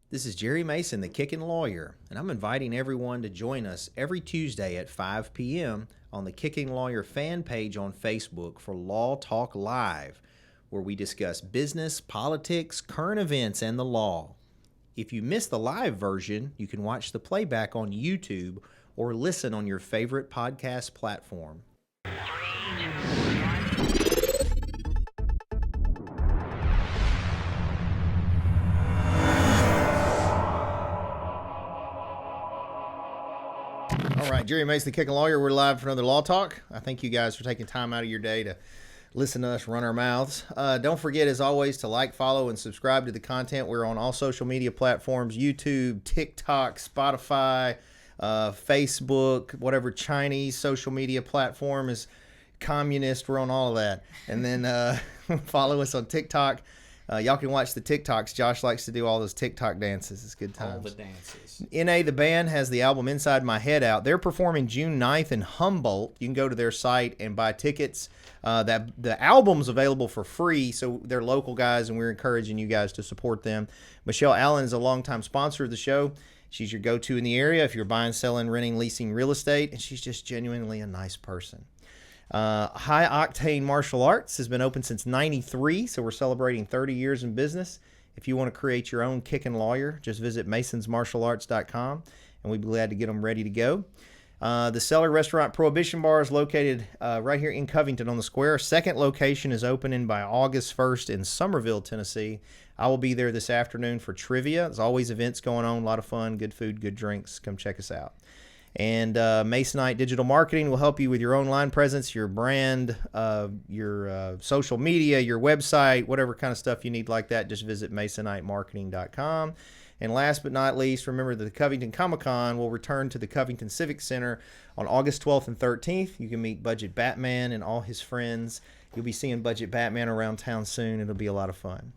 This is Jerry Mason, the Kickin Lawyer, and I'm inviting everyone to join us every Tuesday at 5 p.m. on the Kickin Lawyer fan page on Facebook for Law Talk Live, where we discuss business, politics, current events, and the law. If you miss the live version, you can watch the playback on YouTube or listen on your favorite podcast platform. All right, Jerry Mason, the Kickin Lawyer. We're live for another Law Talk. I thank you guys for taking time out of your day to listen to us run our mouths. Don't forget, as always, to like, follow, and subscribe to the content. We're on all social media platforms: YouTube, TikTok, Spotify, Facebook, whatever Chinese social media platform is communist. We're on all of that. And then follow us on TikTok. Y'all can watch the TikToks. Josh likes to do all those TikTok dances. It's good times. All the dances. NA, the band, has the album Inside My Head out. They're performing June 9th in Humboldt. You can go to their site and buy tickets. The album's available for free, so they're local guys, and we're encouraging you guys to support them. Michelle Allen is a longtime sponsor of the show. She's your go-to in the area if you're buying, selling, renting, leasing real estate, and she's just genuinely a nice person. High Octane Martial Arts has been open since '93, so we're celebrating 30 years in business. If you want to create your own Kickin Lawyer, just visit masonsmartialarts.com, and we'd be glad to get them ready to go. The Cellar Restaurant Prohibition Bar is located right here in Covington on the square. Second location is opening by August 1st in Summerville, Tennessee. I will be there this afternoon for trivia. There's always events going on, a lot of fun, good food, good drinks. Come check us out. And Masonite Digital Marketing will help you with your online presence, your brand, your social media, your website, whatever kind of stuff you need like that. Just visit masonitemarketing.com. And last but not least, remember that the Covington Comic-Con will return to the Covington Civic Center on August 12th and 13th. You can meet Budget Batman and all his friends. You'll be seeing Budget Batman around town soon. It'll be a lot of fun.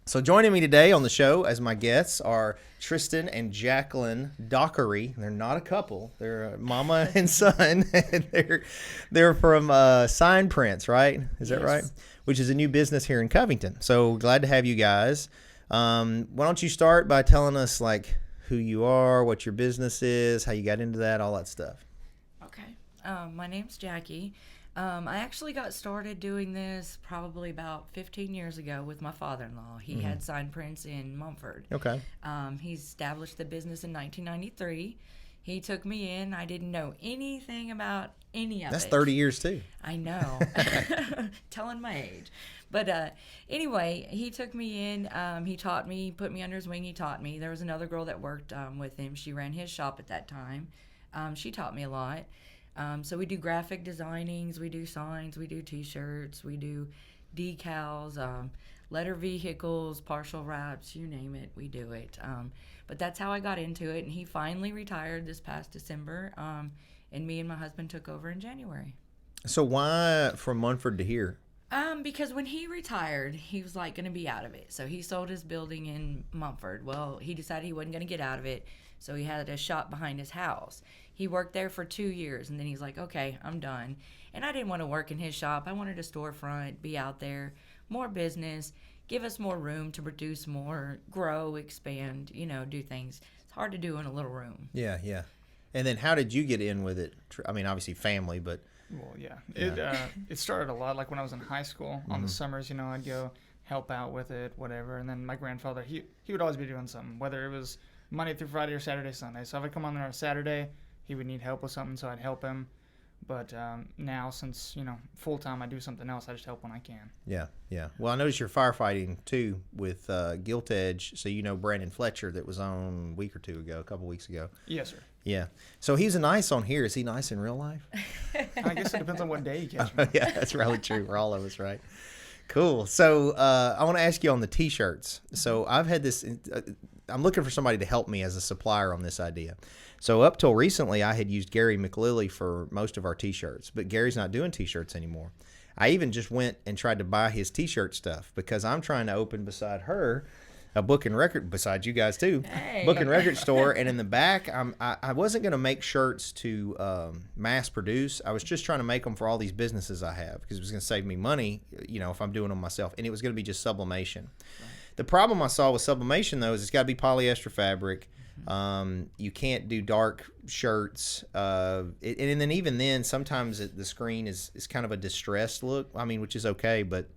So joining me today on the show as my guests are Triston and Jacqueline Dockery. They're not a couple. They're a mama and son. And they're from Sign Prints, right? Is that right? Which is a new business here in Covington. So glad to have you guys. Why don't you start by telling us like who you are, what your business is, how you got into that, all that stuff. Okay. My name's Jackie. I actually got started doing this probably about 15 years ago with my father-in-law. He had Sign Prints in Mumford. Okay. He established the business in 1993. He took me in. I didn't know anything about any of it. That's 30 years too. I know. Telling my age. But anyway, he took me in. He taught me, put me under his wing. He taught me. There was another girl that worked with him. She ran his shop at that time. She taught me a lot. So we do graphic designings, we do signs, we do T-shirts, we do decals, letter vehicles, partial wraps, you name it, we do it. But that's how I got into it, and he finally retired this past December, and me and my husband took over in January. So why from Munford to here? Because when he retired, he was like going to be out of it. So he sold his building in Mumford. Well, he decided he wasn't going to get out of it, so he had a shop behind his house. He worked there for 2 years, and then he's like, okay, I'm done. And I didn't want to work in his shop. I wanted a storefront, be out there, more business, give us more room to produce more, grow, expand, do things. It's hard to do in a little room. Yeah, yeah. And then how did you get in with it? I mean, obviously family, but... Well, yeah. It started a lot like when I was in high school. On the summers, I'd go help out with it, whatever. And then my grandfather, he would always be doing something, whether it was Monday through Friday or Saturday, Sunday. So if I'd come on there on a Saturday, he would need help with something, so I'd help him. But now, since, full-time, I do something else. I just help when I can. Yeah, yeah. Well, I noticed you're firefighting, too, with Gilt Edge. So you know Brandon Fletcher that was on a couple weeks ago. Yes, sir. Yeah. So he's nice on here. Is he nice in real life? I guess it depends on what day you catch me. Yeah, that's really true for all of us, right? Cool. So I want to ask you on the T-shirts. So I've had this I'm looking for somebody to help me as a supplier on this idea. So up till recently, I had used Gary McLilly for most of our T-shirts, but Gary's not doing T-shirts anymore. I even just went and tried to buy his T-shirt stuff because I'm trying to open beside her a book and record, besides you guys too, book and record store. And in the back, I wasn't going to make shirts to mass produce. I was just trying to make them for all these businesses I have because it was going to save me money, if I'm doing them myself. And it was going to be just sublimation. Right. The problem I saw with sublimation though is it's got to be polyester fabric. You can't do dark shirts, and then even then, sometimes the screen is kind of a distressed look. I mean, which is okay, but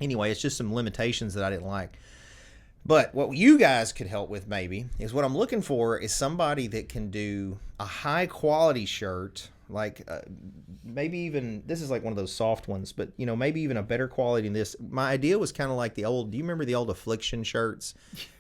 anyway, it's just some limitations that I didn't like. But what you guys could help with maybe is what I'm looking for is somebody that can do a high quality shirt, like maybe even, this is like one of those soft ones, but you know, maybe even a better quality than this. My idea was kind of like do you remember the old Affliction shirts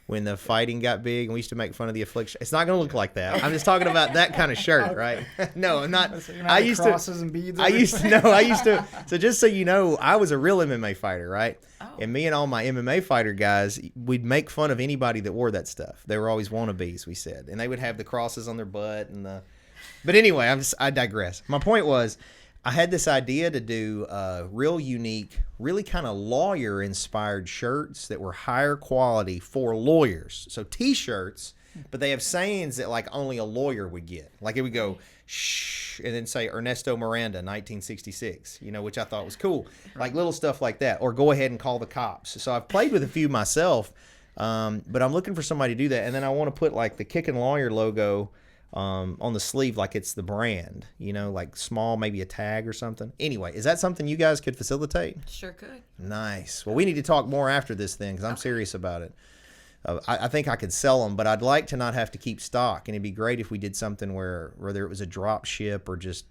when the fighting got big and we used to make fun of the Affliction? It's not going to look like that. I'm just talking about that kind of shirt, right? No, I'm not. So I used crosses and beads. I used to. So just so you know, I was a real MMA fighter, right? Oh. And me and all my MMA fighter guys, we'd make fun of anybody that wore that stuff. They were always wannabes, we said, and they would have the crosses on their butt and the. But anyway, I digress. My point was, I had this idea to do real unique, really kind of lawyer-inspired shirts that were higher quality for lawyers. So T-shirts, but they have sayings that like only a lawyer would get. Like it would go, shh, and then say Ernesto Miranda, 1966, you know, which I thought was cool. Like little stuff like that. Or go ahead and call the cops. So I've played with a few myself, but I'm looking for somebody to do that. And then I want to put like the Kickin Lawyer logo on the sleeve, like it's the brand, you know, like small, maybe a tag or something. Anyway, is that something you guys could facilitate? Sure could. Nice. Well, we need to talk more after this thing because I'm serious about it. I think I could sell them, but I'd like to not have to keep stock, and it'd be great if we did something whether it was a drop ship or just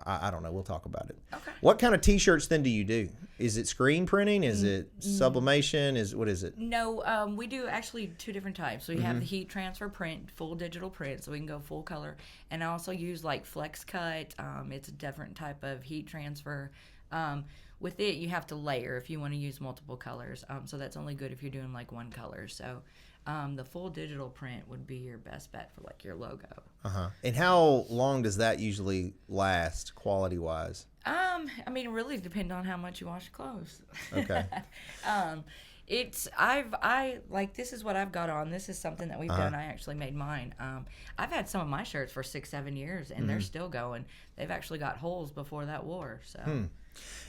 I don't know. We'll talk about it. Okay. What kind of T-shirts then do you do? Is it screen printing? Is it sublimation? What is it? No, we do actually two different types. We have the heat transfer print, full digital print, so we can go full color. And I also use like flex cut. It's a different type of heat transfer. With it, you have to layer if you want to use multiple colors. So that's only good if you're doing like one color. So the full digital print would be your best bet for like your logo. And how long does that usually last, quality-wise? I mean, it really depends on how much you wash your clothes. Okay. I like, this is what I've got on. This is something that we've done. I actually made mine. I've had some of my shirts for 6-7 years, and they're still going. They've actually got holes before that war. So.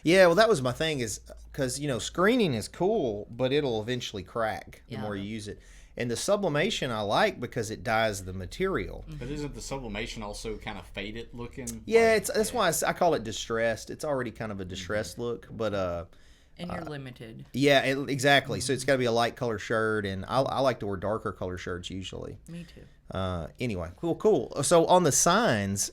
Yeah, well, that was my thing is because, you know, screening is cool, but it'll eventually crack the more you use it. And the sublimation I like because it dyes the material. But isn't the sublimation also kind of faded looking? Yeah, that's why I call it distressed. It's already kind of a distressed look, but and you're limited. Yeah, exactly. So it's got to be a light color shirt, and I like to wear darker color shirts usually. Me too. Anyway, cool. So on the signs,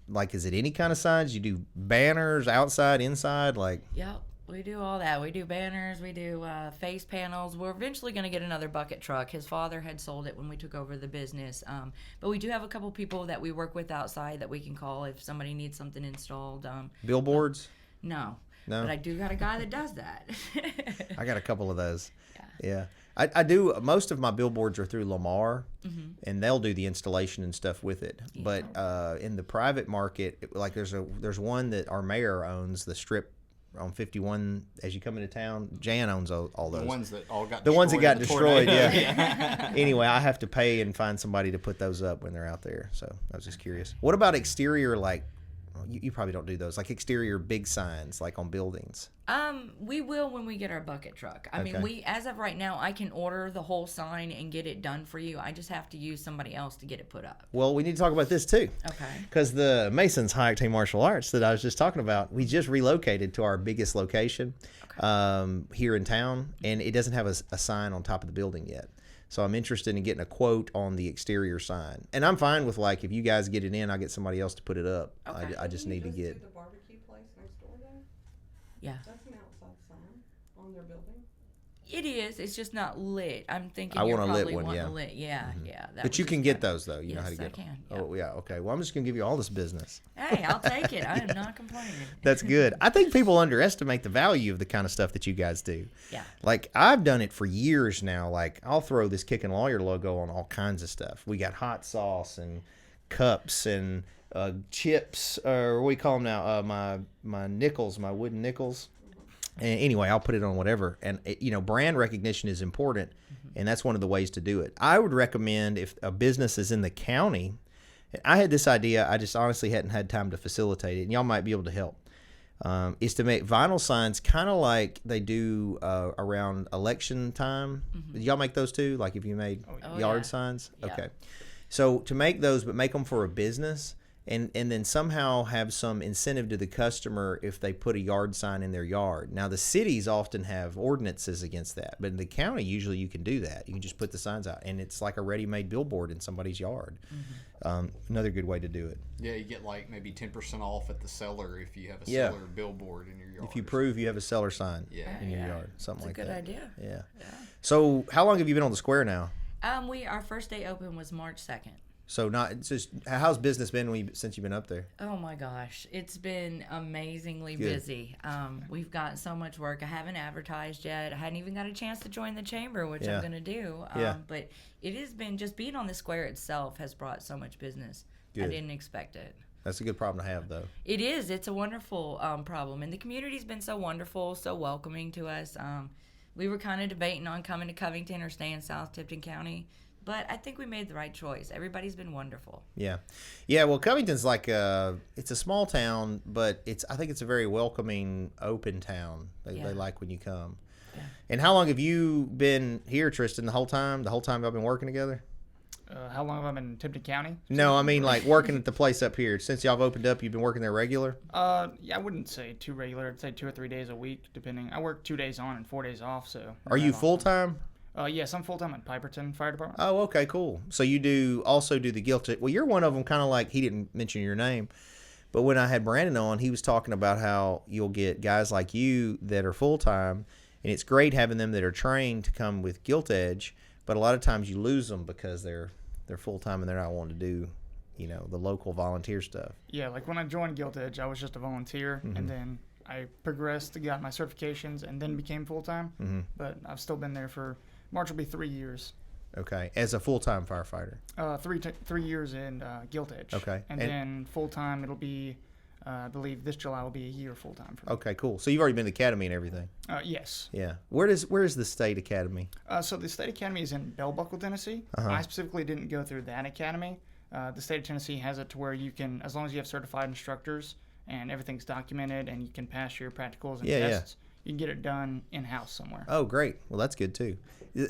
like, is it any kind of signs? You do banners, outside, inside, like? Yep. We do all that. We do banners. We do face panels. We're eventually going to get another bucket truck. His father had sold it when we took over the business. But we do have a couple people that we work with outside that we can call if somebody needs something installed. Billboards? No. No? But I do got a guy that does that. I got a couple of those. Yeah. I do. Most of my billboards are through Lamar, and they'll do the installation and stuff with it. Yeah. But in the private market, like there's one that our mayor owns, the strip on 51 as you come into town. Jan owns all those. The ones that all got the ones that got destroyed. Yeah. Anyway, I have to pay and find somebody to put those up when they're out there. So I was just curious. What about exterior? Like, you probably don't do those. Like exterior big signs, like on buildings. We will when we get our bucket truck. I mean, as of right now, I can order the whole sign and get it done for you. I just have to use somebody else to get it put up. Well, we need to talk about this too. Okay. Because the Masons High Octane Martial Arts that I was just talking about, we just relocated to our biggest location here in town, and it doesn't have a sign on top of the building yet. So I'm interested in getting a quote on the exterior sign. And I'm fine with, like, if you guys get it in, I'll get somebody else to put it up. Okay. I just need to get... Do the barbecue place next door then? Yeah. That's an outside sign on their building. It is. It's just not lit. I'm thinking I you're want a lit probably one, wanting yeah. a lit. Yeah, yeah. But you can get those, though. You know how to Yes, get I can, them. Oh, yeah. Okay. Well, I'm just going to give you all this business. Hey, I'll take it. I am not complaining. That's good. I think people underestimate the value of the kind of stuff that you guys do. Yeah. Like, I've done it for years now. Like, I'll throw this Kickin Lawyer logo on all kinds of stuff. We got hot sauce and cups and chips, or what do we call them now? My nickels, my wooden nickels. And anyway, I'll put it on whatever. And, brand recognition is important, and that's one of the ways to do it. I would recommend if a business is in the county, I had this idea, I just honestly hadn't had time to facilitate it, and y'all might be able to help. is to make vinyl signs kind of like they do around election time. Did y'all make those too? Like if you made Oh, yard yeah. signs? Yeah. Okay. So to make those, but make them for a business, and then somehow have some incentive to the customer if they put a yard sign in their yard. Now, the cities often have ordinances against that, but in the county, usually you can do that. You can just put the signs out, and it's like a ready-made billboard in somebody's yard. Another good way to do it. Yeah, you get like maybe 10% off at the seller if you have a Yeah. seller billboard in your yard. If you prove you have a seller sign Yeah. in your Yeah. yard, something That's like a that. good idea. Yeah. So how long have you been on the square now? Our first day open was March 2nd. So it's just how's business been since you've been up there? Oh my gosh, it's been amazingly Good. busy. We've got so much work. I haven't advertised yet. I hadn't even got a chance to join the chamber, which Yeah. I'm going to do. Yeah. But it has been just being on the square itself has brought so much business. I Good. didn't expect it. That's a good problem to have, though. It is. It's a wonderful problem. And the community's been so wonderful, so welcoming to us. We were kind of debating on coming to Covington or staying South Tipton County. But I think we made the right choice. Everybody's been wonderful. Yeah. Well, Covington's like it's a small town, but I think it's a very welcoming, open town. They like when you come. Yeah. And how long have you been here, Triston? The whole time? The whole time y'all been working together? How long have I been in Tipton County? No, I mean like working at the place up here. Since y'all have opened up, you've been working there regular? Yeah, I wouldn't say too regular. I'd say 2 or 3 days a week, depending. I work 2 days on and 4 days off, so. Are you full time? Yes, I'm full time at Piperton Fire Department. Oh, okay, cool. So you also do the guilt. Well, you're one of them. Kind of like he didn't mention your name, but when I had Brandon on, he was talking about how you'll get guys like you that are full time, and it's great having them that are trained to come with Gilt Edge. But a lot of times you lose them because they're full time and they're not wanting to do, the local volunteer stuff. Yeah, like when I joined Gilt Edge, I was just a volunteer, and then I progressed, got my certifications, and then became full time. But I've still been there for. March will be 3 years. Okay, as a full time firefighter. 3 years in Gilt Edge. Okay. And then full time, it'll be, I believe this July will be a year full time for me. Okay, cool. So you've already been to the academy and everything. Yes. Yeah. Where is the state academy? So the state academy is in Bell Buckle, Tennessee. I specifically didn't go through that academy. The state of Tennessee has it to where you can, as long as you have certified instructors and everything's documented and you can pass your practicals and tests, you can get it done in-house somewhere. Oh, great. Well, that's good too.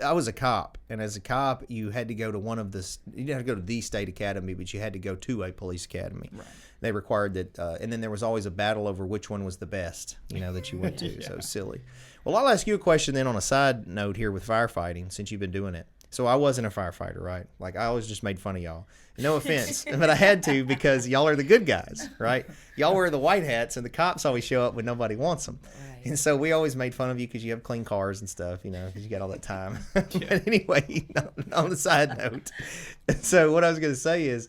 I was a cop, and as a cop, you had to go to you didn't have to go to the state academy, but you had to go to a police academy. Right. They required that, and then there was always a battle over which one was the best, that you went to. So it's silly. Well, I'll ask you a question then on a side note here with firefighting, since you've been doing it. So I wasn't a firefighter, right? Like I always just made fun of y'all. No offense, but I had to because y'all are the good guys, right? Y'all wear the white hats, and the cops always show up when nobody wants them. Right. And so we always made fun of you because you have clean cars and stuff, because you got all that time. But anyway, on the side note, so what I was going to say is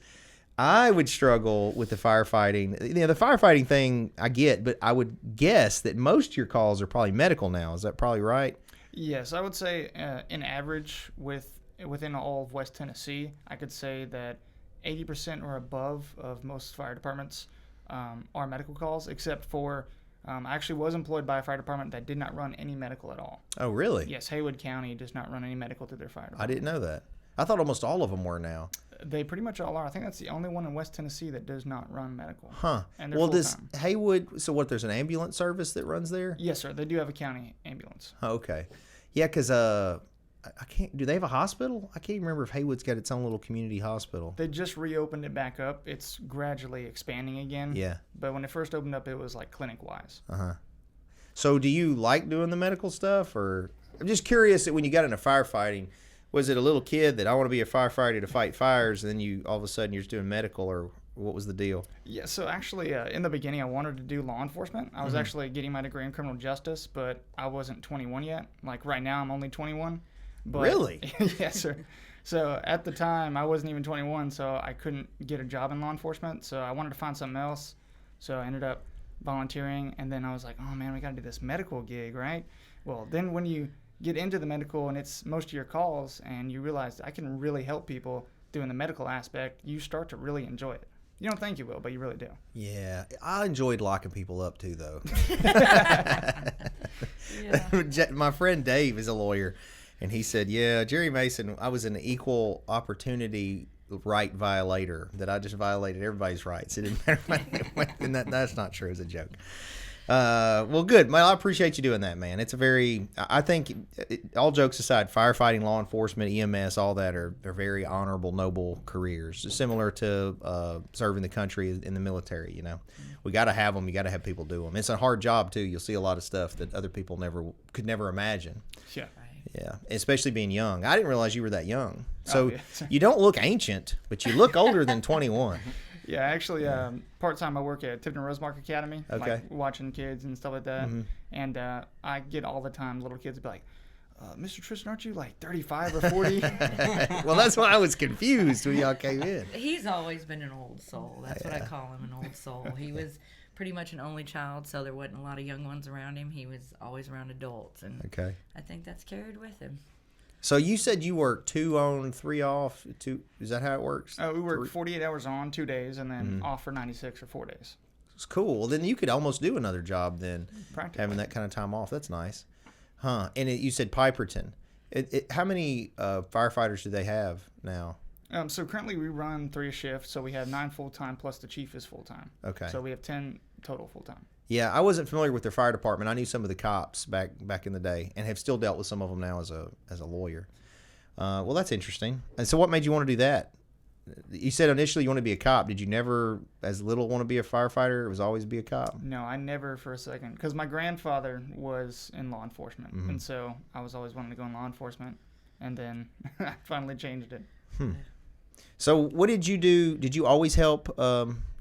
I would struggle with the firefighting. The firefighting thing I get, but I would guess that most of your calls are probably medical now. Is that probably right? Yes, I would say in average within all of West Tennessee, I could say that 80% or above of most fire departments are medical calls, except for I actually was employed by a fire department that did not run any medical at all. Oh, really? Yes, Haywood County does not run any medical through their fire department. I didn't know that. I thought almost all of them were now. They pretty much all are. I think that's the only one in West Tennessee that does not run medical. Huh. And they're Well, full-time. this Haywood, so what, there's an ambulance service that runs there? Yes, sir. They do have a county ambulance. Oh, okay. Yeah, because I can't, do they have a hospital? I can't remember if Haywood's got its own little community hospital. They just reopened it back up. It's gradually expanding again. Yeah. But when it first opened up, it was like clinic-wise. So do you like doing the medical stuff, or I'm just curious that when you got into firefighting, was it a little kid that I want to be a firefighter to fight fires, and then you all of a sudden you're just doing medical, or what was the deal? Yeah, so actually in the beginning I wanted to do law enforcement. I was actually getting my degree in criminal justice, but I wasn't 21 yet. Like right now I'm only 21. But, Really? Yes, sir. So at the time I wasn't even 21, so I couldn't get a job in law enforcement. So I wanted to find something else. So I ended up volunteering, and then I was like, oh man, we got to do this medical gig, right? Well, then when you get into the medical and it's most of your calls and you realize I can really help people doing the medical aspect, you start to really enjoy it. You don't think you will, but you really do. Yeah, I enjoyed locking people up too, though. My friend Dave is a lawyer, and he said, yeah, Jerry Mason, I was an equal opportunity right violator, that I just violated everybody's rights. It didn't matter. And that's not true. It's a joke. Well, good. Well, I appreciate you doing that, man. It's a very, I think, all jokes aside, firefighting, law enforcement, EMS, all that are very honorable, noble careers, similar to serving the country in the military. You know, we got to have them. You got to have people do them. It's a hard job too. You'll see a lot of stuff that other people could never imagine. Yeah. Yeah, especially being young. I didn't realize you were that young. So yeah. you don't look ancient, but you look older than 21. Yeah, actually, part-time I work at Tipton Rosemark Academy, Okay. like watching kids and stuff like that. Mm-hmm. And I get all the time little kids be like, Mr. Triston, aren't you like 35 or 40? Well, that's why I was confused when y'all came in. He's always been an old soul. That's what I call him, an old soul. He was pretty much an only child, so there wasn't a lot of young ones around him. He was always around adults, and Okay. I think that's carried with him. So you said you work 2 on, 3 off. Is that how it works? We work 48 hours on 2 days and then off for 96 or 4 days. It's cool. Well, then you could almost do another job then, Practically. having that kind of time off. That's nice. Huh. And you said Piperton. How many firefighters do they have now? So currently we run 3 shifts, so we have 9 full-time plus the chief is full-time. Okay. So we have 10 total full-time. Yeah, I wasn't familiar with their fire department. I knew some of the cops back in the day, and have still dealt with some of them now as a lawyer. Well, that's interesting. And so, what made you want to do that? You said initially you want to be a cop. Did you never, as little, want to be a firefighter? It was always be a cop. No, I never for a second, because my grandfather was in law enforcement, Mm-hmm. and so I was always wanting to go in law enforcement, and then I finally changed it. So, what did you do? Did you always help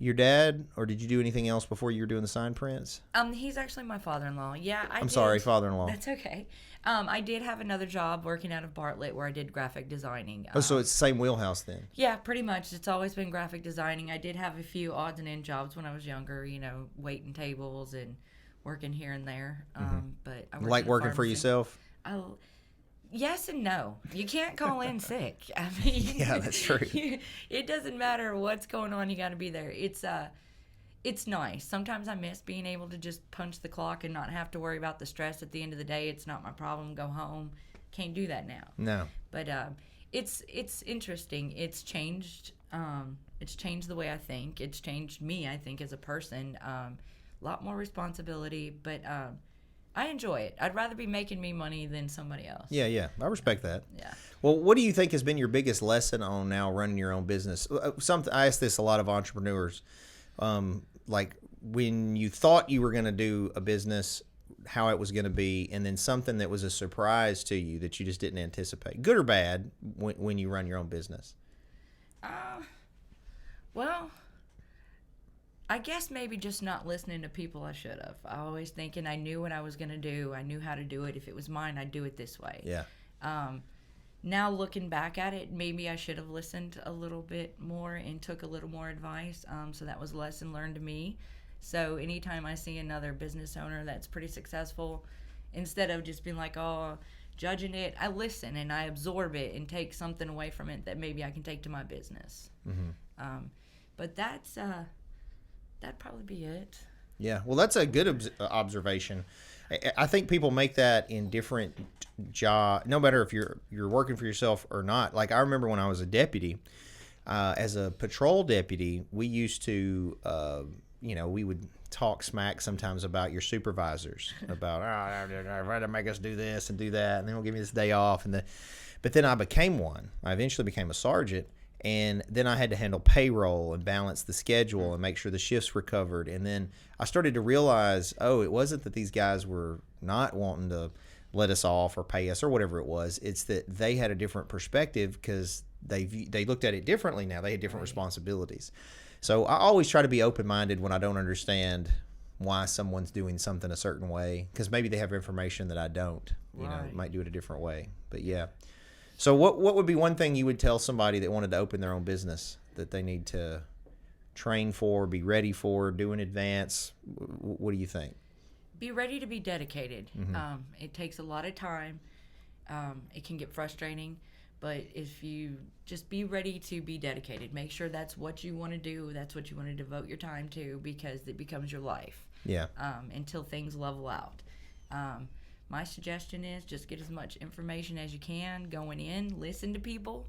your dad, or did you do anything else before you were doing the sign prints? He's actually my father-in-law. Yeah, I'm sorry, father-in-law. That's okay. I did have another job working out of Bartlett where I did graphic designing. Oh, so it's the same wheelhouse then. Yeah, pretty much. It's always been graphic designing. I did have a few odds and end jobs when I was younger, waiting tables and working here and there. But I worked Like in a working for pharmacy. yourself? Oh, yes and no. You can't call in sick. I mean, Yeah, that's true. It doesn't matter what's going on. You got to be there. It's nice. Sometimes I miss being able to just punch the clock and not have to worry about the stress at the end of the day. It's not my problem. Go home. Can't do that now. No. But it's interesting. It's changed. It's changed the way I think. It's changed me, I think, as a person. A lot more responsibility, but I enjoy it. I'd rather be making me money than somebody else. Yeah, I respect that. Yeah. Well, what do you think has been your biggest lesson on now running your own business? I ask this a lot of entrepreneurs. Like when you thought you were going to do a business, how it was going to be, and then something that was a surprise to you that you just didn't anticipate, good or bad, when you run your own business. Well, I guess maybe just not listening to people I should have. I always thinking I knew what I was going to do. I knew how to do it. If it was mine, I'd do it this way. Yeah. Now looking back at it, maybe I should have listened a little bit more and took a little more advice. So that was a lesson learned to me. So anytime I see another business owner that's pretty successful, instead of just being like, oh, judging it, I listen and I absorb it and take something away from it that maybe I can take to my business. But that'd probably be it. Yeah, well, that's a good observation. I think people make that in different jobs, no matter if you're working for yourself or not. Like I remember when I was a deputy, as a patrol deputy, we used to, we would talk smack sometimes about your supervisors, about they're trying to make us do this and do that, and then they'll give me this day off. But then I became one. I eventually became a sergeant. And then I had to handle payroll and balance the schedule and make sure the shifts were covered. And then I started to realize, it wasn't that these guys were not wanting to let us off or pay us or whatever it was. It's that they had a different perspective because they looked at it differently now. They had different responsibilities. So I always try to be open-minded when I don't understand why someone's doing something a certain way, because maybe they have information that I don't. Might do it a different way. But yeah. So what would be one thing you would tell somebody that wanted to open their own business that they need to train for, be ready for, do in advance? What do you think? Be ready to be dedicated. It takes a lot of time. It can get frustrating, but if you just be ready to be dedicated, make sure that's what you want to do, that's what you want to devote your time to, because it becomes your life. Yeah. Until things level out. My suggestion is just get as much information as you can going in, listen to people.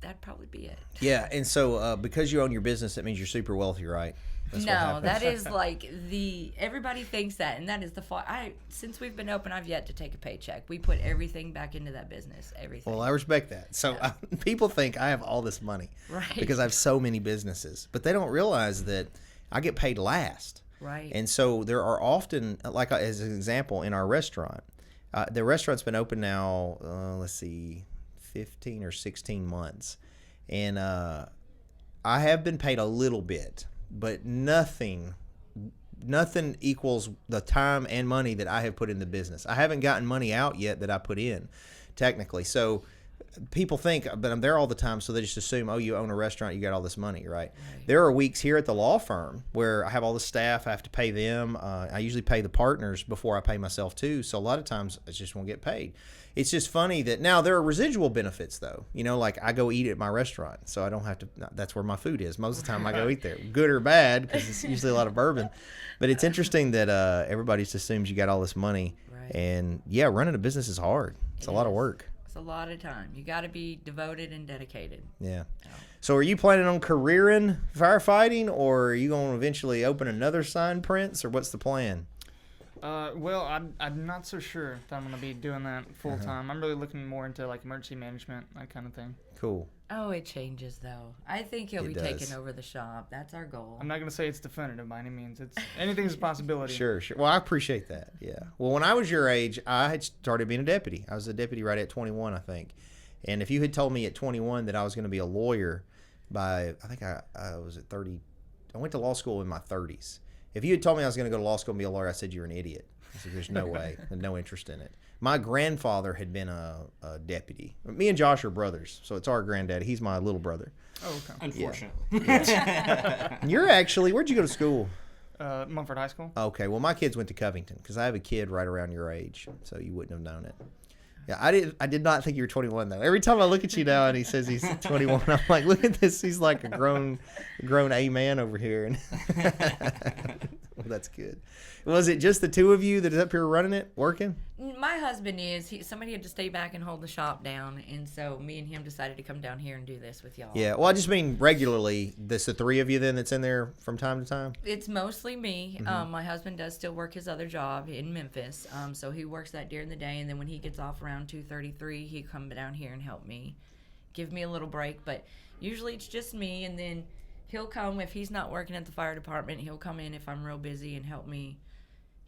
That'd probably be it. Yeah, and so because you own your business, that means you're super wealthy, right? That's what No, happens. that is like everybody thinks that, and that is the fault. Since we've been open, I've yet to take a paycheck. We put everything back into that business, everything. Well, I respect that. So people think I have all this money Right. because I have so many businesses, but they don't realize that I get paid last. Right. And so there are often, like as an example, in our restaurant, the restaurant's been open now, 15 or 16 months. And I have been paid a little bit, but nothing equals the time and money that I have put in the business. I haven't gotten money out yet that I put in, technically. So people think, but I'm there all the time, so they just assume, oh, you own a restaurant, you got all this money, right? There are weeks here at the law firm where I have all the staff, I have to pay them. I usually pay the partners before I pay myself too, so a lot of times I just won't get paid. It's just funny that now there are residual benefits though. Like I go eat at my restaurant, so I don't have to. That's where my food is most of the time. I go eat there, good or bad, because it's usually a lot of bourbon. But it's interesting that everybody just assumes you got all this money, and yeah, running a business is hard. It's a lot of work. A lot of time. You got to be devoted and dedicated. Yeah. So are you planning on careering firefighting, or are you going to eventually open another sign prints, or what's the plan? Well, I'm not so sure that I'm going to be doing that full time. I'm really looking more into like emergency management, that kind of thing. Cool. Oh, it changes though. I think he'll be taking over the shop. That's our goal. I'm not going to say it's definitive by any means. Anything's a possibility. Sure. Well, I appreciate that. Yeah. Well, when I was your age, I had started being a deputy. I was a deputy right at 21, I think. And if you had told me at 21 that I was going to be a lawyer by, I think I was at 30, I went to law school in my 30s. If you had told me I was going to go to law school and be a lawyer, I said you're an idiot. I said there's no way, and no interest in it. My grandfather had been a deputy. Me and Josh are brothers, so it's our granddaddy. He's my little brother. Oh, okay. Unfortunately. And you're actually, where'd you go to school? Mumford High School. Okay, well, my kids went to Covington because I have a kid right around your age, so you wouldn't have known it. Yeah, I did not think you were 21 though. Every time I look at you now and he says he's 21, I'm like, look at this. He's like a grown A man over here. Well, that's good. Was it just the two of you that is up here running it, working? My husband is. Somebody had to stay back and hold the shop down, and so me and him decided to come down here and do this with y'all. Yeah, well, I just mean regularly. This the three of you then that's in there from time to time? It's mostly me. My husband does still work his other job in Memphis, so he works that during the day, and then when he gets off around 2:33, he come down here and help me, give me a little break. But usually it's just me, and then he'll come if he's not working at the fire department. He'll come in if I'm real busy and help me.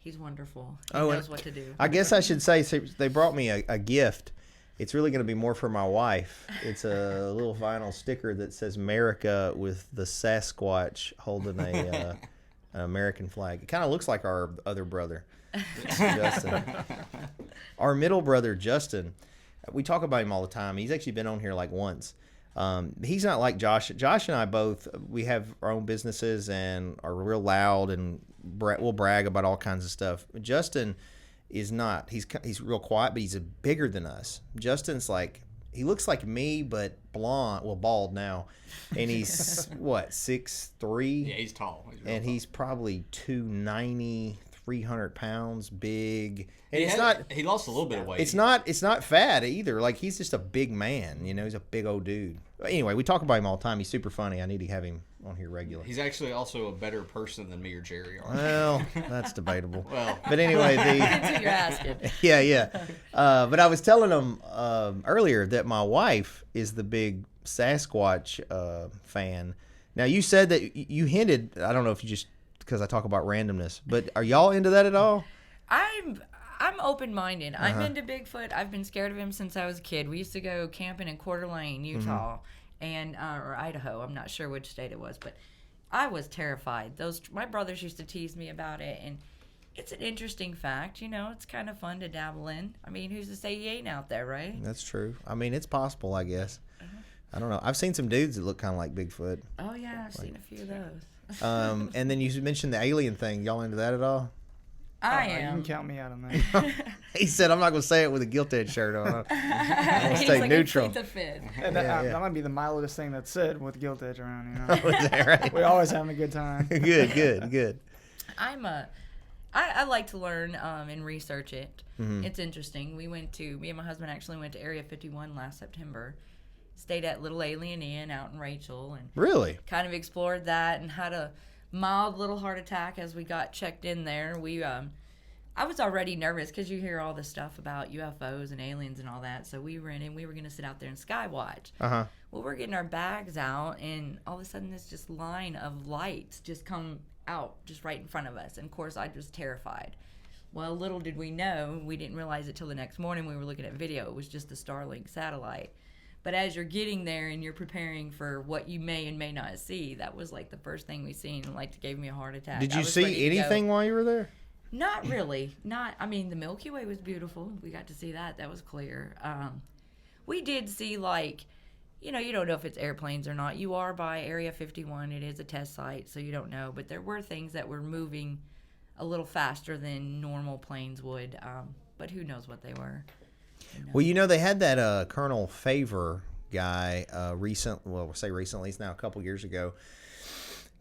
He's wonderful. He knows what to do. I guess I should say, so they brought me a gift. It's really going to be more for my wife. It's a little vinyl sticker that says America with the Sasquatch holding an American flag. It kind of looks like our other brother, Justin. Our middle brother, Justin, we talk about him all the time. He's actually been on here like once. He's not like Josh. Josh and I both, we have our own businesses and are real loud and we'll brag about all kinds of stuff. Justin is not. He's real quiet, but he's bigger than us. Justin's like, he looks like me, but blonde, well, bald now. And he's, what, 6'3"? Yeah, he's tall. And he's probably 290, 300 pounds, big. And he lost a little bit of weight. It's not fat either. Like, he's just a big man. He's a big old dude. But anyway, we talk about him all the time. He's super funny. I need to have him on here regularly. He's actually also a better person than me or Jerry are. Well, that's debatable. Well, but anyway, Depends who you're asking. Yeah. But I was telling him earlier that my wife is the big Sasquatch fan. Now, you said that you hinted. I don't know if you just because I talk about randomness, but are y'all into that at all? I'm open-minded. I'm into Bigfoot. I've been scared of him since I was a kid. We used to go camping in Coeur d'Alene, Utah, and or Idaho. I'm not sure which state it was, but I was terrified. My brothers used to tease me about it, and it's an interesting fact. It's kind of fun to dabble in. I mean, who's to say he ain't out there, right? That's true. I mean, it's possible, I guess. I don't know. I've seen some dudes that look kind of like Bigfoot. Oh, yeah. I've seen a few of those. And then you mentioned the alien thing. Y'all into that at all? I You am. can count me out on that. He said, I'm not going to say it with a guilt edge shirt on. I'm going to He's stay like, neutral. It's a fit. And Yeah. that might be the mildest thing that's said with guilt edge around. Oh, is that right? We're always having a good time. Good. I like to learn and research it. It's interesting. Me and my husband actually went to Area 51 last September. Stayed at Little Alien Inn out in Rachel and Really? kind of explored that and how to mild little heart attack as we got checked in there. I was already nervous because you hear all this stuff about UFOs and aliens and all that. So we were going to sit out there and sky watch. Uh-huh. Well, we're getting our bags out, and all of a sudden this just line of lights just come out just right in front of us. And, of course, I was terrified. Well, little did we know, we didn't realize it till the next morning we were looking at video. It was just the Starlink satellite. But as you're getting there and you're preparing for what you may and may not see, that was like the first thing we seen, and like gave me a heart attack. Did you see anything while you were there? Not really. I mean, the Milky Way was beautiful. We got to see that. That was clear. We did see, like, you don't know if it's airplanes or not. You are by Area 51. It is a test site, so you don't know. But there were things that were moving a little faster than normal planes would. But who knows what they were. Well, they had that Colonel Favor guy we'll say recently, it's now a couple years ago,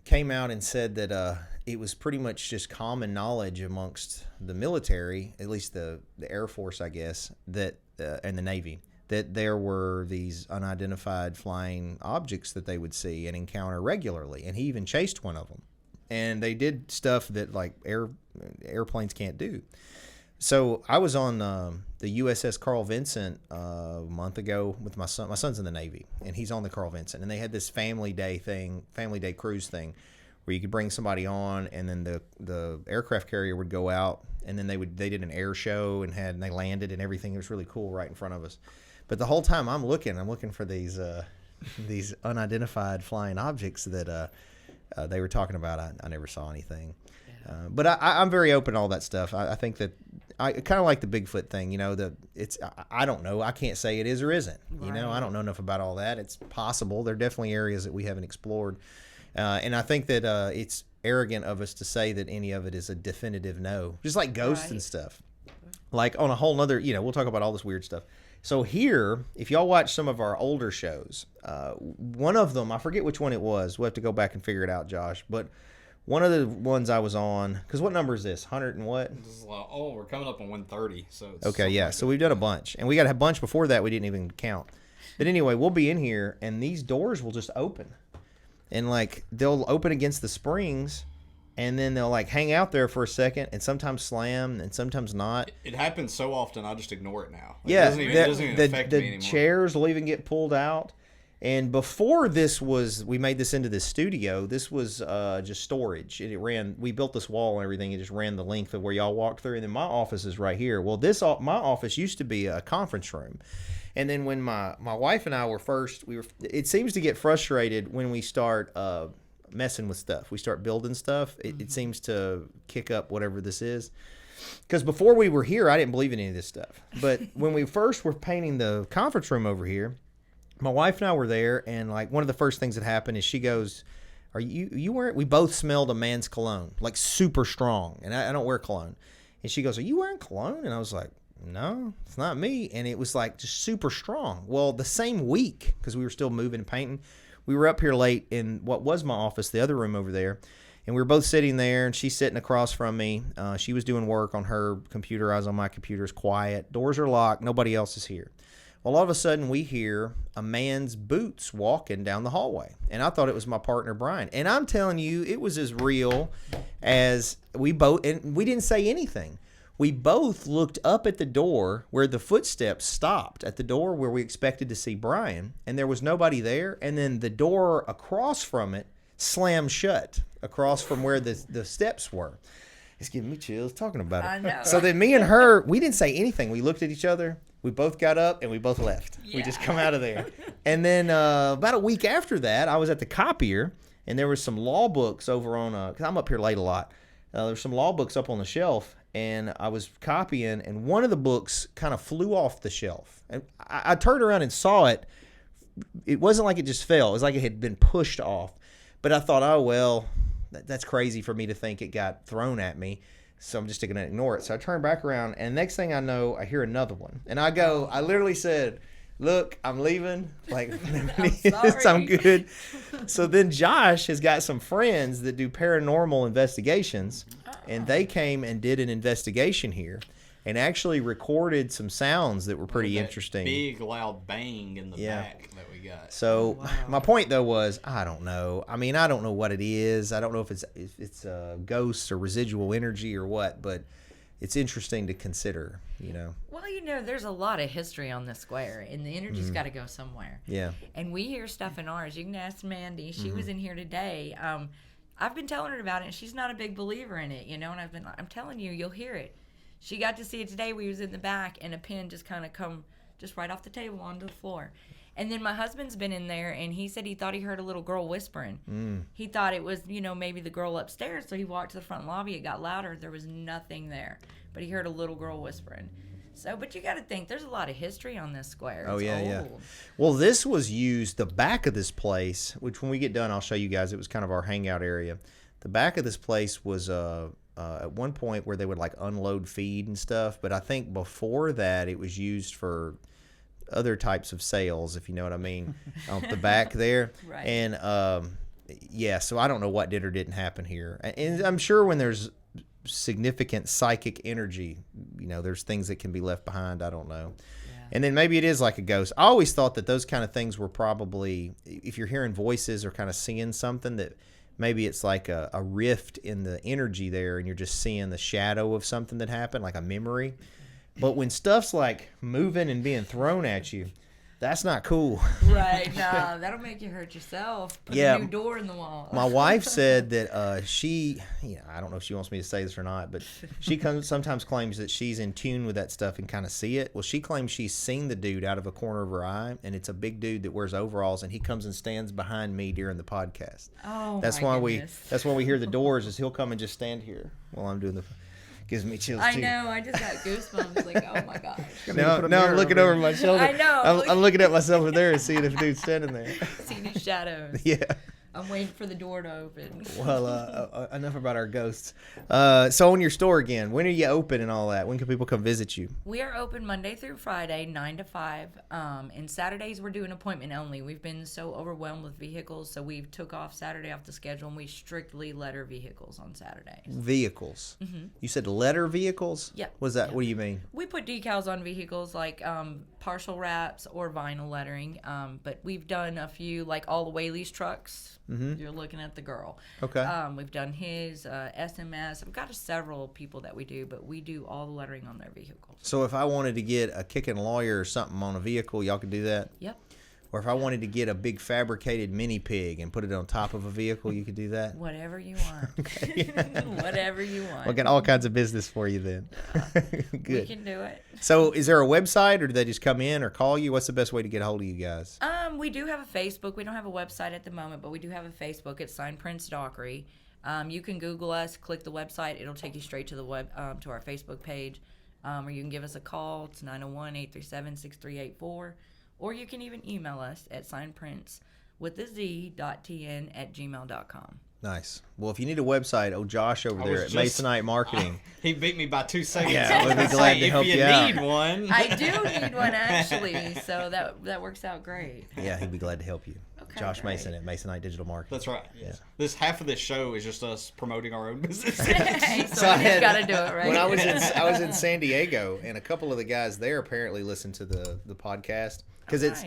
came out and said that it was pretty much just common knowledge amongst the military, at least the Air Force, I guess, that and the Navy, that there were these unidentified flying objects that they would see and encounter regularly. And he even chased one of them. And they did stuff that, like, airplanes can't do. So I was on the USS Carl Vinson a month ago with my son. My son's in the Navy, and he's on the Carl Vinson. And they had this family day cruise thing, where you could bring somebody on, and then the aircraft carrier would go out, and then they did an air show and they landed and everything. It was really cool right in front of us. But the whole time I'm looking for these unidentified flying objects that they were talking about. I never saw anything. But I'm very open to all that stuff. I think that I kind of like the Bigfoot thing. I don't know. I can't say it is or isn't. Right. I don't know enough about all that. It's possible. There are definitely areas that we haven't explored. And I think that it's arrogant of us to say that any of it is a definitive no. Just like ghosts and stuff. Like on a whole nother, we'll talk about all this weird stuff. So here, if y'all watch some of our older shows, one of them, I forget which one it was. We'll have to go back and figure it out, Josh. But one of the ones I was on, because what number is this? 100 and what? This is we're coming up on 130. So it's okay, yeah. So we've done a bunch. And we got a bunch before that we didn't even count. But anyway, we'll be in here, and these doors will just open. And, like, they'll open against the springs, and then they'll, like, hang out there for a second and sometimes slam and sometimes not. It happens so often, I just ignore it now. Yeah, it doesn't even affect me anymore. The chairs will even get pulled out. And before we made this into this studio, this was just storage. We built this wall and everything. It just ran the length of where y'all walked through. And then my office is right here. Well, my office used to be a conference room. And then when my wife and I were first, it seems to get frustrated when we start messing with stuff. We start building stuff. It seems to kick up whatever this is. Because before we were here, I didn't believe in any of this stuff. But when we first were painting the conference room over here, my wife and I were there, and, like, one of the first things that happened is she goes, "Are you wearing?" We both smelled a man's cologne, like super strong, and I don't wear cologne. And she goes, "Are you wearing cologne?" And I was like, "No, it's not me." And it was like just super strong. Well, the same week, because we were still moving and painting, we were up here late in what was my office, the other room over there, and we were both sitting there, and she's sitting across from me. She was doing work on her computer. I was on my computer. It's quiet. Doors are locked. Nobody else is here. Well, all of a sudden, we hear a man's boots walking down the hallway. And I thought it was my partner, Brian. And I'm telling you, it was as real as we both, and we didn't say anything. We both looked up at the door where the footsteps stopped, at the door where we expected to see Brian, and there was nobody there. And then the door across from it slammed shut, across from where the steps were. It's giving me chills talking about it. I know. So then me and her, we didn't say anything. We looked at each other. We both got up and we both left. Yeah. We just come out of there. And then about a week after that, I was at the copier, and there was some law books over on, because I'm up here late a lot. There were some law books up on the shelf, and I was copying, and one of the books kind of flew off the shelf. And I turned around and saw it. It wasn't like it just fell. It was like it had been pushed off. But I thought, oh, well, that's crazy for me to think it got thrown at me. So I'm just going to ignore it. So I turn back around, and next thing I know, I hear another one. And I literally said, "Look, I'm leaving. Like, I'm good." So then Josh has got some friends that do paranormal investigations, and they came and did an investigation here. and actually recorded some sounds that were pretty That interesting. Big loud bang in the Yeah. back that we got. So wow. my point though was, I don't know. I mean, I don't know what it is. I don't know if it's ghosts or residual energy or what, but it's interesting to consider, you know. Well, there's a lot of history on this square, and the energy's got to go somewhere. Yeah. And we hear stuff in ours. You can ask Mandy. She Mm-hmm. was in here today. I've been telling her about it, and she's not a big believer in it, and I'm telling you, you'll hear it. She got to see it today. We was in the back, and a pin just kind of come just right off the table onto the floor. And then my husband's been in there, and he said he thought he heard a little girl whispering. He thought it was, maybe the girl upstairs, so he walked to the front lobby. It got louder. There was nothing there, but he heard a little girl whispering. So, but you got to think, there's a lot of history on this square. Oh, It's yeah. old. Well, this was used, the back of this place, which when we get done, I'll show you guys. It was kind of our hangout area. The back of this place was at one point where they would like unload feed and stuff. But I think before that, it was used for other types of sales, if you know what I mean, off the back there. Right. And yeah, so I don't know what did or didn't happen here. And I'm sure when there's significant psychic energy, there's things that can be left behind. I don't know. And then maybe it is like a ghost. I always thought that those kind of things were probably, if you're hearing voices or kind of seeing something, that maybe it's like a rift in the energy there, and you're just seeing the shadow of something that happened, like a memory. But when stuff's like moving and being thrown at you, that's not cool. Right. No, that'll make you hurt yourself. Put Yeah. a new door in the wall. My wife said that she, I don't know if she wants me to say this or not, but she sometimes claims that she's in tune with that stuff and kind of see it. Well, she claims she's seen the dude out of a corner of her eye, and it's a big dude that wears overalls, and he comes and stands behind me during the podcast. Oh, That's my why goodness. that's why we hear the doors, is he'll come and just stand here while I'm doing the. Gives me chills I too. know. I just got goosebumps. Like, oh my gosh. Now I'm looking over my shoulder. I know. I'm looking at myself over there and seeing if dude's standing there. Seeing these shadows. Yeah. I'm waiting for the door to open. Well, enough about our ghosts. So on your store again, when are you open and all that? When can people come visit you? We are open Monday through Friday, 9 to 5. And Saturdays we're doing appointment only. We've been so overwhelmed with vehicles, so we took off Saturday off the schedule, and we strictly letter vehicles on Saturdays. Vehicles. You said letter vehicles? Yep. What's that? Yep. What do you mean? We put decals on vehicles like partial wraps or vinyl lettering, but we've done a few, like all the Whaley's trucks. You're looking at the girl. Okay. We've done his SMS. I've got several people that we do, but we do all the lettering on their vehicles. So if I wanted to get a Kickin lawyer or something on a vehicle, y'all could do that? Yep. Or if I wanted to get a big fabricated mini pig and put it on top of a vehicle, you could do that? Whatever you want. Whatever you want. We'll get all kinds of business for you then. We Good. can do it. So is there a website, or do they just come in or call you? What's the best way to get a hold of you guys? We do have a Facebook. We don't have a website at the moment, but we do have a Facebook. It's Sign Prince Dockery. You can Google us, click the website. It'll take you straight to the web to our Facebook page. Or you can give us a call. It's 901-837-6384. Or you can even email us at signprince@gmail.com. Nice. Well, if you need a website, Josh over there at Masonite Marketing. He beat me by 2 seconds. Yeah, we'll be glad to help you out. If you need one. I do need one, actually, so that works out great. Yeah, he'd be glad to help you. Okay, Josh great. Mason at Masonite Digital Marketing. That's right. Yeah. This half of this show is just us promoting our own business. Hey, So I somebody's had- got to do it, right? When I was in San Diego, and a couple of the guys there apparently listen to the podcast, because Nice.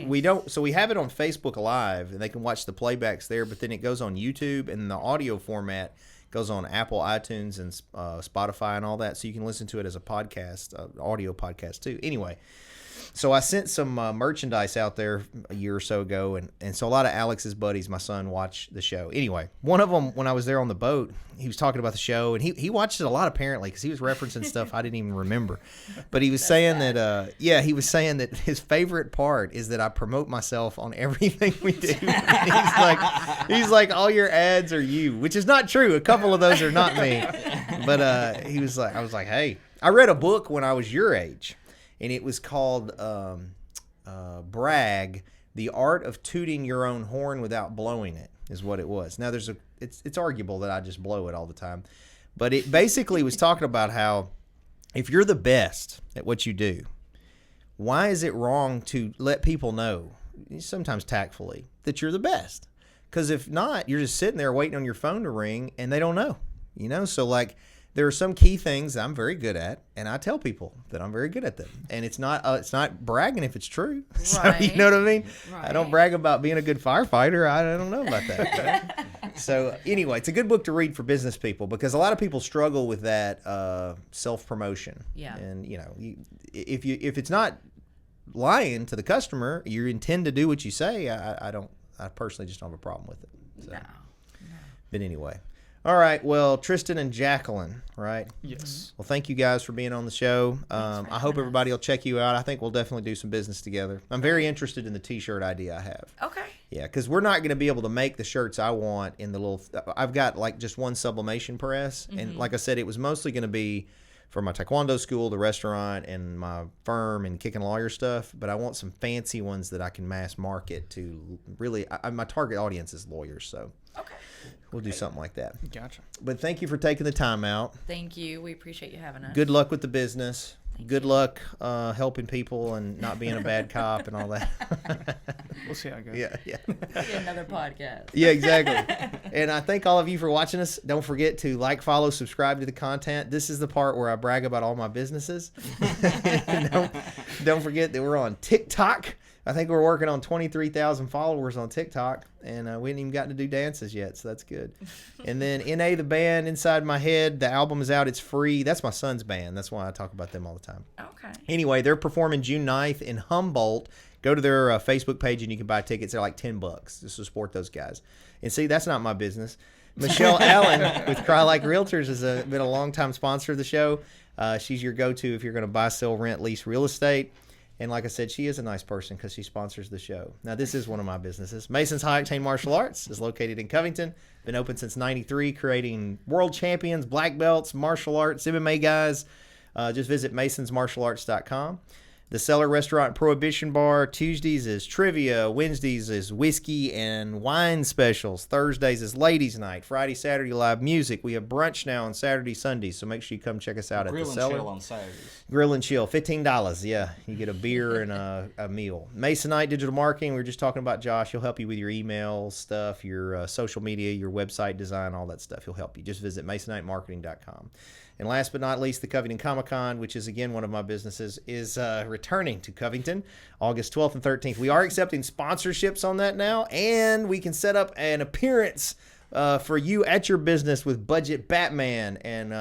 we have it on Facebook Live, and they can watch the playbacks there, but then it goes on YouTube, and the audio format goes on Apple, iTunes, and Spotify and all that, so you can listen to it as a podcast, audio podcast too. Anyway, so I sent some merchandise out there a year or so ago, and so a lot of Alex's buddies, my son, watch the show. Anyway, one of them, when I was there on the boat, he was talking about the show, and he watched it a lot apparently, because he was referencing stuff I didn't even remember. But he was saying that, he was saying that his favorite part is that I promote myself on everything we do. he's like, all your ads are you, which is not true. A couple of those are not me. But I was like, hey, I read a book when I was your age. And it was called Brag, The Art of Tooting Your Own Horn Without Blowing It, is what it was. Now, it's arguable that I just blow it all the time. But it basically was talking about how if you're the best at what you do, why is it wrong to let people know, sometimes tactfully, that you're the best? Because if not, you're just sitting there waiting on your phone to ring, and they don't know. So, like, there are some key things I'm very good at, and I tell people that I'm very good at them. And it's not bragging if it's true. So, you know what I mean? I don't brag about being a good firefighter. I don't know about that. So anyway, it's a good book to read for business people because a lot of people struggle with that self-promotion. Yeah. And if it's not lying to the customer, you intend to do what you say. I personally just don't have a problem with it. So. No. But anyway. All right. Well, Triston and Jacqueline, right? Yes. Well, thank you guys for being on the show. I hope everybody will check you out. I think we'll definitely do some business together. I'm very interested in the T-shirt idea I have. Okay. Yeah, because we're not going to be able to make the shirts I want in the little. I've got like just one sublimation press, and like I said, it was mostly going to be for my taekwondo school, the restaurant, and my firm and Kickin lawyer stuff. But I want some fancy ones that I can mass market to really. My target audience is lawyers, so. Okay. We'll do something like that. Gotcha. But thank you for taking the time out. Thank you. We appreciate you having us. Good luck with the business. Good luck helping people and not being a bad cop and all that. We'll see how it goes. Yeah. See another podcast. Yeah, exactly. And I thank all of you for watching us. Don't forget to like, follow, subscribe to the content. This is the part where I brag about all my businesses. don't forget that we're on TikTok. I think we're working on 23,000 followers on TikTok, and we haven't even gotten to do dances yet, so that's good. And then N.A. the band, Inside My Head, the album is out. It's free. That's my son's band. That's why I talk about them all the time. Okay. Anyway, they're performing June 9th in Humboldt. Go to their Facebook page, and you can buy tickets. They're like $10 just to support those guys. And see, that's not my business. Michelle Allen with Cry Like Realtors has been a longtime sponsor of the show. She's your go-to if you're going to buy, sell, rent, lease real estate. And like I said, she is a nice person because she sponsors the show. Now, this is one of my businesses. Mason's High Octane Martial Arts is located in Covington. Been open since '93, creating world champions, black belts, martial arts, MMA guys. Just visit masonsmartialarts.com. The Cellar Restaurant and Prohibition Bar. Tuesdays is trivia. Wednesdays is whiskey and wine specials. Thursdays is ladies' night. Friday, Saturday, live music. We have brunch now on Saturday, Sundays, so make sure you come check us out at the Cellar. Grill and chill on Saturdays. Grill and chill, $15. Yeah, you get a beer and a meal. Masonite Digital Marketing. We were just talking about Josh. He'll help you with your email stuff, your social media, your website design, all that stuff. He'll help you. Just visit masonitemarketing.com. And last but not least, the Covington Comic-Con, which is, again, one of my businesses, is returning to Covington August 12th and 13th. We are accepting sponsorships on that now, and we can set up an appearance for you at your business with Budget Batman, and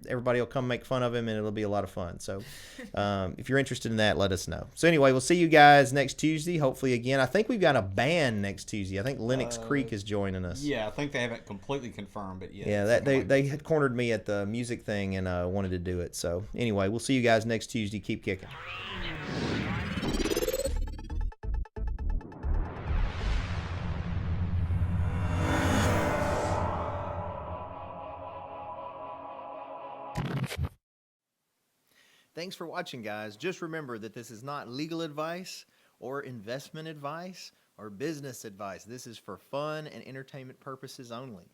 everybody will come make fun of him, and it'll be a lot of fun. So if you're interested in that, let us know. So anyway, we'll see you guys next Tuesday, hopefully again. I think we've got a band next Tuesday. I think Lennox Creek is joining us. Yeah, I think they haven't completely confirmed, but yeah. Yeah, they had cornered me at the music thing and wanted to do it. So anyway, we'll see you guys next Tuesday. Keep kicking. Thanks for watching, guys. Just remember that this is not legal advice or investment advice or business advice. This is for fun and entertainment purposes only.